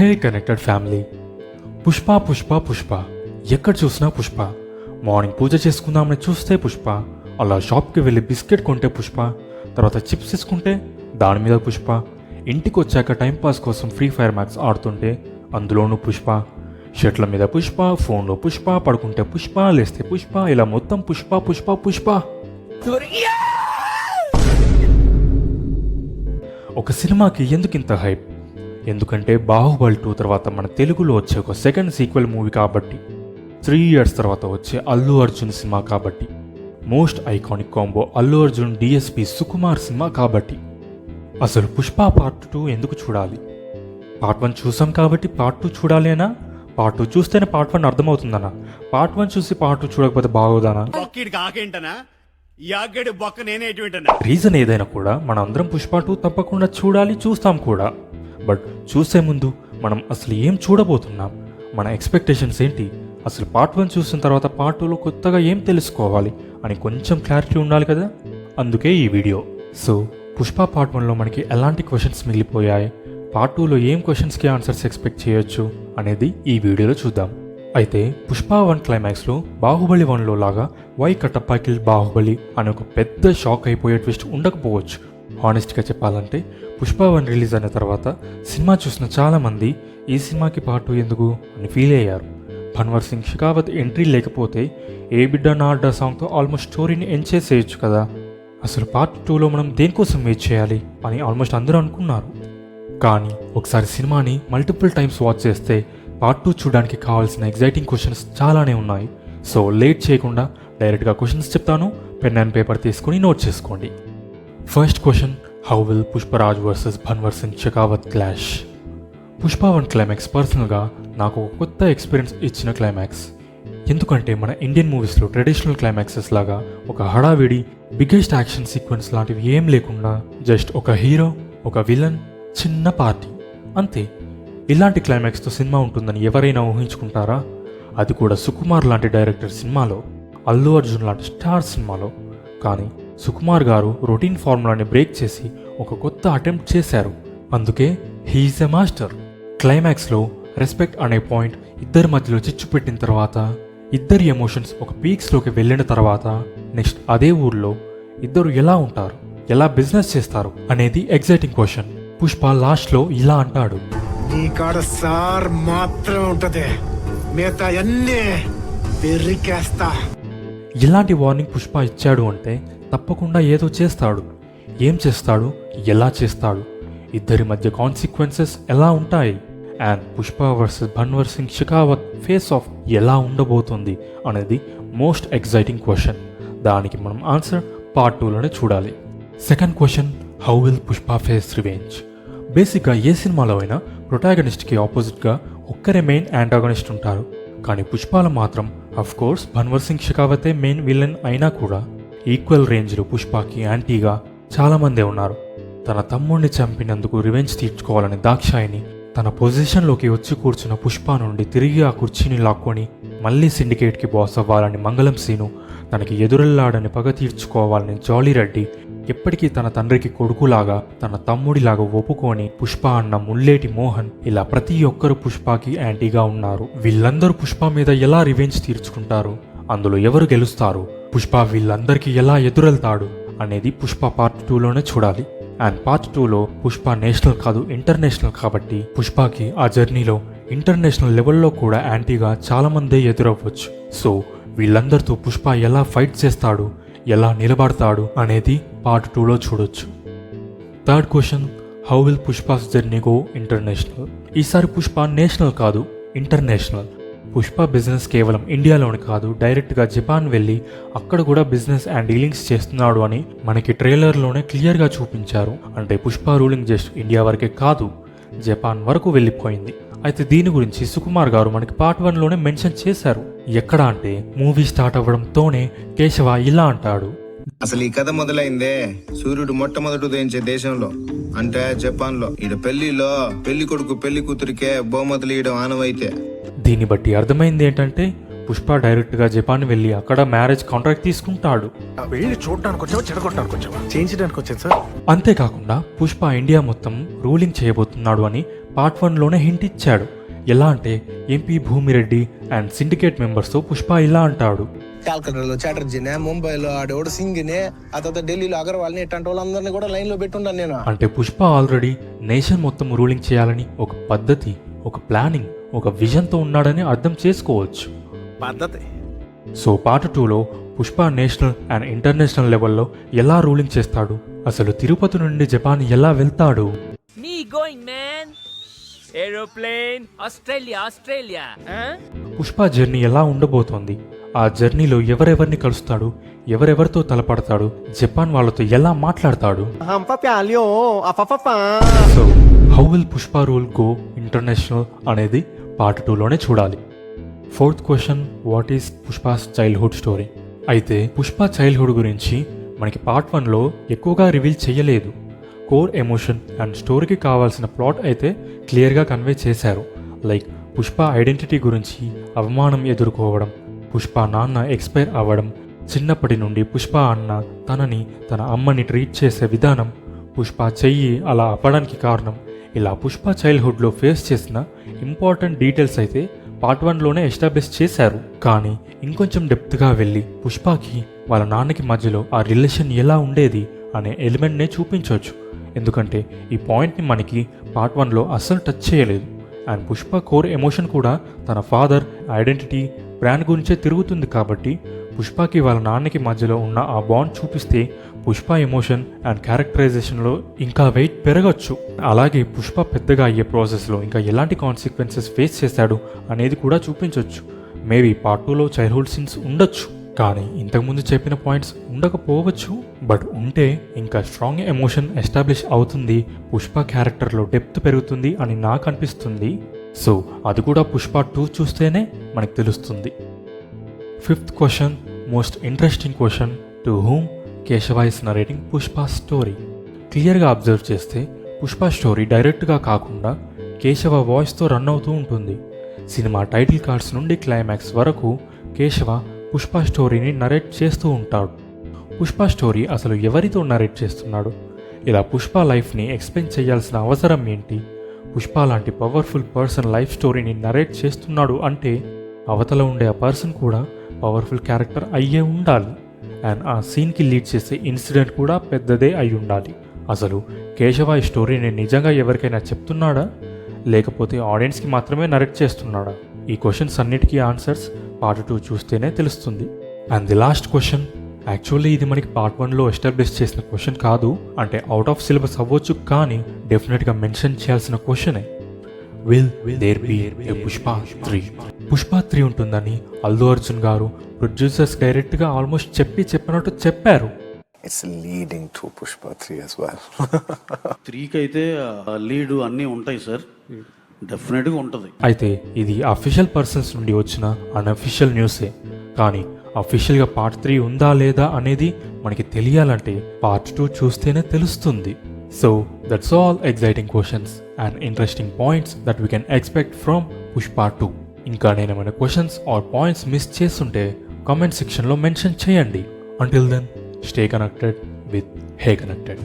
హే connected family, Pushpa Pushpa Pushpa, ఎక్కడ చూసినా Pushpa. Morning పూజ చేసుకుందామని చూస్తే పుష్ప, అలా షాప్కి వెళ్ళి బిస్కెట్ కొంటే పుష్ప, తర్వాత చిప్స్ తీసుకుంటే దాని మీద పుష్ప, ఇంటికి వచ్చాక టైంపాస్ కోసం ఫ్రీ ఫైర్ మ్యాక్స్ ఆడుతుంటే అందులోనూ పుష్ప, షర్ట్ల మీద పుష్ప, ఫోన్లో పుష్ప, పడుకుంటే పుష్ప, లేస్తే పుష్ప, ఇలా మొత్తం పుష్ప పుష్ప పుష్ప. ఒక సినిమాకి ఎందుకింత హైప్? ఎందుకంటే బాహుబలి 2 తర్వాత మన తెలుగులో వచ్చే ఒక సెకండ్ సీక్వెల్ మూవీ కాబట్టి, 3 years తర్వాత వచ్చే అల్లు అర్జున్ సినిమా కాబట్టి, most iconic combo Allu Arjun DSP Sukumar cinema కాబట్టి. అసలు పుష్ప పార్ట్ 2 ఎందుకు చూడాలి? పార్ట్ 1 చూసాం కాబట్టి పార్ట్ 2 చూడాలేనా? పార్ట్ 2 చూస్తేనే పార్ట్ 1 అర్థమవుతుందనా? పార్ట్ 1 చూసి పార్ట్ 2 చూడకపోతే బాగోదానా? రీజన్ ఏదైనా కూడా మనం అందరం పుష్ప 2 తప్పకుండా చూడాలి, చూస్తాం కూడా. బట్ చూసే ముందు మనం అసలు ఏం చూడబోతున్నాం, మన ఎక్స్పెక్టేషన్స్ ఏంటి, అసలు పార్ట్ 1 చూసిన తర్వాత పార్ట్ 2లో కొత్తగా ఏం తెలుసుకోవాలి అని కొంచెం క్లారిటీ ఉండాలి కదా. అందుకే ఈ వీడియో. సో పుష్ప పార్ట్ 1లో మనకి ఎలాంటి క్వశ్చన్స్ మిగిలిపోయాయి, పార్ట్ 2లో ఏం క్వశ్చన్స్కి ఆన్సర్స్ ఎక్స్పెక్ట్ చేయొచ్చు అనేది ఈ వీడియోలో చూద్దాం. అయితే పుష్ప 1 క్లైమాక్స్లో బాహుబలి 1లో లాగా వై కట్టప్ప కిల్ బాహుబలి అనే ఒక పెద్ద షాక్ అయిపోయే ట్విస్ట్ ఉండకపోవచ్చు. హానెస్ట్గా చెప్పాలంటే పుష్ప 1 రిలీజ్ అయిన తర్వాత సినిమా చూసిన చాలామంది ఈ సినిమాకి పార్ట్ 2 ఎందుకు అని ఫీల్ అయ్యారు. భన్వర్ సింగ్ షెకావత్ ఎంట్రీ లేకపోతే ఏ బిడ్డ నా అడ్డా సాంగ్తో ఆల్మోస్ట్ స్టోరీని ఎండ్ చేసేయచ్చు కదా. అసలు పార్ట్ 2లో మనం దేనికోసం వెయిట్ చేయాలి అని ఆల్మోస్ట్ అందరూ అనుకున్నారు. కానీ ఒకసారి సినిమాని మల్టిపుల్ టైమ్స్ వాచ్ చేస్తే పార్ట్ 2 చూడడానికి కావాల్సిన ఎగ్జైటింగ్ క్వశ్చన్స్ చాలానే ఉన్నాయి. సో లేట్ చేయకుండా డైరెక్ట్గా క్వశ్చన్స్ చెప్తాను, పెన్ అండ్ పేపర్ తీసుకుని నోట్ చేసుకోండి. First question, how will Pushparaj versus Bhanwar Singh Shekhawat clash? Pushpa 1 climax పర్సనల్గా నాకు ఒక కొత్త ఎక్స్పీరియన్స్ ఇచ్చిన క్లైమాక్స్. ఎందుకంటే మన ఇండియన్ మూవీస్లో ట్రెడిషనల్ క్లైమాక్సెస్ లాగా ఒక హడావిడి బిగ్గెస్ట్ యాక్షన్ సీక్వెన్స్ లాంటివి ఏం లేకుండా జస్ట్ ఒక హీరో, ఒక విలన్, చిన్న పార్టీ అంతే. ఇలాంటి క్లైమాక్స్తో సినిమా ఉంటుందని ఎవరైనా ఊహించుకుంటారా? అది కూడా సుకుమార్ లాంటి డైరెక్టర్ సినిమాలో, అల్లు అర్జున్ లాంటి స్టార్ సినిమాలో. కానీ సుకుమార్ గారు రొటీన్ ఫార్ములాని బ్రేక్ చేసి ఒక కొత్త అటెంప్ట్ చేశారు. అందుకే హీఈస్ ఎ మాస్టర్. క్లైమాక్స్లో రెస్పెక్ట్ అనే పాయింట్ ఇద్దరి మధ్యలో చిచ్చు పెట్టిన తర్వాత, ఇద్దరి ఎమోషన్స్ ఒక పీక్స్లోకి వెళ్ళిన తర్వాత, నెక్స్ట్ అదే ఊర్లో ఇద్దరు ఎలా ఉంటారు, ఎలా బిజినెస్ చేస్తారు అనేది ఎగ్జైటింగ్ క్వశ్చన్. పుష్ప లాస్ట్లో ఇలా అంటాడు, నీ కాడ సార్ మాత్రం ఉంటది, మిగతా అన్నీ పెరికేస్తా. ఇలాంటి వార్నింగ్ పుష్ప ఇచ్చాడు అంటే తప్పకుండా ఏదో చేస్తాడు. ఏం చేస్తాడు, ఎలా చేస్తాడు, ఇద్దరి మధ్య కాన్సిక్వెన్సెస్ ఎలా ఉంటాయి, and Pushpa versus Bhanwar Singh Shekhawat face of ఎలా ఉండబోతుంది అనేది మోస్ట్ ఎగ్జైటింగ్ క్వశ్చన్. దానికి మనం ఆన్సర్ పార్ట్ 2లోనే చూడాలి. Second question, how will Pushpa face revenge? బేసిక్గా ఏ సినిమాలో అయినా ప్రొటాగనిస్ట్కి ఆపోజిట్గా ఒక్కరే మెయిన్ యాంటాగనిస్ట్ ఉంటారు. కానీ పుష్పాలో మాత్రం అఫ్ కోర్స్ భన్వర్ సింగ్ షెకావతే మెయిన్ విలన్ అయినా కూడా ఈక్వల్ రేంజ్లో పుష్పకి యాంటీగా చాలామందే ఉన్నారు. తన తమ్ముడిని చంపినందుకు రివెంజ్ తీర్చుకోవాలని దాక్షాయిని తన పొజిషన్లోకి వచ్చి కూర్చున్న పుష్ప నుండి తిరిగి ఆ కుర్చీని లాక్కొని మళ్ళీ సిండికేట్కి బాస్ అవ్వాలని మంగళం సీను, తనకి ఎదురెళ్లాడని పగ తీర్చుకోవాలని జాలీరెడ్డి, ఎప్పటికీ తన తండ్రికి కొడుకులాగా తన తమ్ముడిలాగా ఒప్పుకొని పుష్ప అన్న ముల్లేటి మోహన్, ఇలా ప్రతి ఒక్కరు పుష్పకి యాంటీగా ఉన్నారు. వీళ్ళందరూ పుష్ప మీద ఎలా రివెంజ్ తీర్చుకుంటారు, అందులో ఎవరు గెలుస్తారు, పుష్ప వీళ్ళందరికీ ఎలా ఎదురెళ్తాడు అనేది పుష్ప పార్ట్ 2లోనే చూడాలి. అండ్ పార్ట్ 2లో పుష్ప నేషనల్ కాదు ఇంటర్నేషనల్ కాబట్టి పుష్పకి ఆ జర్నీలో ఇంటర్నేషనల్ లెవెల్లో కూడా యాంటీగా చాలామందే ఎదురవ్వచ్చు. సో వీళ్ళందరితో పుష్ప ఎలా ఫైట్ చేస్తాడు, ఎలా నిలబడతాడు అనేది పార్ట్ 2లో చూడొచ్చు. Third question, how will Pushpa's journey go international? ఈసారి పుష్ప నేషనల్ కాదు, ఇంటర్నేషనల్. పుష్ప బిజినెస్ కేవలం ఇండియాలోనే కాదు, డైరెక్ట్గా జపాన్ వెళ్ళి అక్కడ కూడా బిజినెస్ అండ్ డీలింగ్స్ చేస్తున్నాడు అని మనకి ట్రైలర్లోనే క్లియర్గా చూపించారు. అంటే పుష్ప రూలింగ్ జస్ట్ ఇండియా వరకే కాదు, జపాన్ వరకు వెళ్ళిపోయింది. అయితే దీని గురించి సుకుమార్ గారు మనకి పార్ట్ 1లోనే మెన్షన్ చేశారు. ఎక్కడ అంటే మూవీ స్టార్ట్ అవ్వడంతోనే కేశవ ఇలా అంటాడు, అసలు ఈ కథ మొదలైందే సూర్యుడు మొట్టమొదటి ఉదయించే దేశంలో, అంటే జపాన్ లో. ఈడ పెళ్లిలో పెళ్లి కొడుకు పెళ్లి కూతురికే బహుమతులు ఇయడం ఆనవైతే. దీన్ని బట్టి అర్థమైంది ఏంటంటే పుష్ప డైరెక్ట్గా జపాన్ వెళ్ళి అక్కడ మ్యారేజ్ కాంట్రాక్ట్ తీసుకుంటాడు. వెళ్ళి చూడటానికి వచ్చావా, చెడగొట్టడానికి వచ్చావా? చేయించడానికి వచ్చాను సార్. అంతేకాకుండా పుష్ప ఇండియా మొత్తం రూలింగ్ చేయబోతున్నాడు అని పార్ట్ 1లోనే హింట్ ఇచ్చాడు. ఎలా అంటే ఎంపీ భూమిరెడ్డి అండ్ సిండికేట్ మెంబర్స్తో పుష్ప ఇలా అంటాడు. కాల్కటాలో చాటర్జీనే, ముంబైలో ఆడేవాడు సింగినే, ఆ తర్వాత ఢిల్లీలో అగర్వాల్ని, ఇట్లాంటి వాళ్ళందరినీ కూడా లైన్ లో పెట్టుంటాను నేను. అంటే పుష్ప ఆల్రెడీ నేషన్ మొత్తం రూలింగ్ చేయాలని ఒక పద్ధతి, ఒక ప్లానింగ్, ఒక విజన్తో ఉన్నాడని అర్థం చేసుకోవచ్చు. పద్ధతి. సో పార్ట్ 2లో పుష్ప నేషనల్ అండ్ ఇంటర్నేషనల్ లెవెల్లో ఎలా రూలింగ్ చేస్తాడు, అసలు తిరుపతి నుండి జపాన్ ఎలా వెళ్తాడు, Me going, man. Aeroplane. Australia. Huh? Pushpa journey ఎలా ఉండబోతోంది, ఆ జర్నీలో ఎవరెవరిని కలుస్తాడు, ఎవరెవరితో తలపడతాడు, జపాన్ వాళ్ళతో ఎలా మాట్లాడతాడు. So how will Pushpa rule go international అనేది పార్ట్ 2లోనే చూడాలి. 4th question, what is Pushpa's childhood story? అయితే పుష్ప చైల్డ్హుడ్ గురించి మనకి పార్ట్ 1లో ఎక్కువగా రివీల్ చేయలేదు. కోర్ ఎమోషన్ అండ్ స్టోరీకి కావాల్సిన ప్లాట్ అయితే క్లియర్గా కన్వే చేశారు. లైక్ పుష్ప ఐడెంటిటీ గురించి అవమానం ఎదుర్కోవడం, పుష్ప నాన్న ఎక్స్పైర్ అవ్వడం, చిన్నప్పటి నుండి పుష్ప అన్న తనని తన అమ్మని ట్రీట్ చేసే విధానం, పుష్ప చెయ్యి అలా అవ్వడానికి కారణం, ఇలా పుష్ప చైల్డ్హుడ్లో ఫేస్ చేసిన ఇంపార్టెంట్ డీటెయిల్స్ అయితే పార్ట్ 1లోనే ఎస్టాబ్లిష్ చేశారు. కానీ ఇంకొంచెం డెప్త్గా వెళ్ళి పుష్పకి వాళ్ళ నాన్నకి మధ్యలో ఆ రిలేషన్ ఎలా ఉండేది అనే ఎలిమెంట్నే చూపించవచ్చు. ఎందుకంటే ఈ పాయింట్ని మనకి పార్ట్ 1లో అస్సలు టచ్ చేయలేదు. అండ్ పుష్ప కోర్ ఎమోషన్ కూడా తన ఫాదర్ ఐడెంటిటీ బ్రాండ్ గురించే తిరుగుతుంది. కాబట్టి పుష్పకి వాళ్ళ నాన్నకి మధ్యలో ఉన్న ఆ బాండ్ చూపిస్తే పుష్ప ఎమోషన్ అండ్ క్యారెక్టరైజేషన్లో ఇంకా వెయిట్ పెరగచ్చు. అలాగే పుష్ప పెద్దగా అయ్యే ప్రాసెస్లో ఇంకా ఎలాంటి కాన్సిక్వెన్సెస్ ఫేస్ చేశాడు అనేది కూడా చూపించవచ్చు. మేబీ పార్ట్ 2లో చైల్డ్హుడ్ సీన్స్ ఉండొచ్చు, కానీ ఇంతకుముందు చెప్పిన పాయింట్స్ ఉండకపోవచ్చు. బట్ ఉంటే ఇంకా స్ట్రాంగ్ ఎమోషన్ ఎస్టాబ్లిష్ అవుతుంది, పుష్ప క్యారెక్టర్లో డెప్త్ పెరుగుతుంది అని నాకు అనిపిస్తుంది. సో అది కూడా పుష్ప 2 చూస్తేనే మనకు తెలుస్తుంది. 5th question, most interesting question, to whom Keshava is narrating Pushpa story? క్లియర్గా అబ్జర్వ్ చేస్తే పుష్ప స్టోరీ డైరెక్ట్గా కాకుండా కేశవ వాయిస్తో రన్ అవుతూ ఉంటుంది. సినిమా టైటిల్ కార్డ్స్ నుండి క్లైమాక్స్ వరకు కేశవ పుష్ప స్టోరీని నరేట్ చేస్తూ ఉంటాడు. పుష్ప స్టోరీ అసలు ఎవరితో నరేట్ చేస్తున్నాడు? ఇలా పుష్ప లైఫ్ని ఎక్స్ప్లెయిన్ చేయాల్సిన అవసరం ఏంటి? పుష్ప లాంటి పవర్ఫుల్ పర్సన్ లైఫ్ స్టోరీని నరేట్ చేస్తున్నాడు అంటే అవతల ఉండే ఆ పర్సన్ కూడా పవర్ఫుల్ క్యారెక్టర్ అయ్యే ఉండాలి. అండ్ ఆ సీన్కి లీడ్ చేసే ఇన్సిడెంట్ కూడా పెద్దదే అయి ఉండాలి. అసలు కేశవ ఈ స్టోరీని నిజంగా ఎవరికైనా చెప్తున్నాడా, లేకపోతే ఆడియన్స్కి మాత్రమే నరేట్ చేస్తున్నాడా? ఈ క్వశ్చన్స్ అన్నిటికీ ఆన్సర్స్ పార్ట్ 2 చూస్తేనే తెలుస్తుంది. And the last question, actually ఇది మనకి పార్ట్ 1లో ఎస్టాబ్లిష్ చేసిన క్వశ్చన్ కాదు, అంటే అవుట్ ఆఫ్ సిలబస్ అవ్వచ్చు, కానీ డెఫినెట్గా మెన్షన్ చేయాల్సిన క్వశ్చనే. విల్ దేర్ బి ఏ పుష్ప 3? పుష్ప 3 ఉంటుందని అల్లు అర్జున్ గారు ప్రొడ్యూసర్స్ డైరెక్ట్గా ఆల్మోస్ట్ చెప్పినట్టు చెప్పారు. It's leading to Pushpa 3 as well. 3కి అయితే లీడ్ అన్నీ ఉంటాయి సార్, డెఫినెట్గా ఉంటుంది. అయితే ఇది అఫీషియల్ పర్సన్స్ నుండి వచ్చిన అన్అఫీషియల్ న్యూసే, కానీ అఫీషియల్గా పార్ట్ 3 ఉందా లేదా అనేది మనకి తెలియాలంటే పార్ట్ 2 చూస్తేనే తెలుస్తుంది. So that's all exciting questions and interesting points that we can expect from Pushpa 2. ఇంకా నేనేమైనా క్వశ్చన్స్ ఆర్ పాయింట్స్ మిస్ చేస్తుంటే కామెంట్ సెక్షన్లో మెన్షన్ చేయండి. Until then, stay connected with Hey Connected.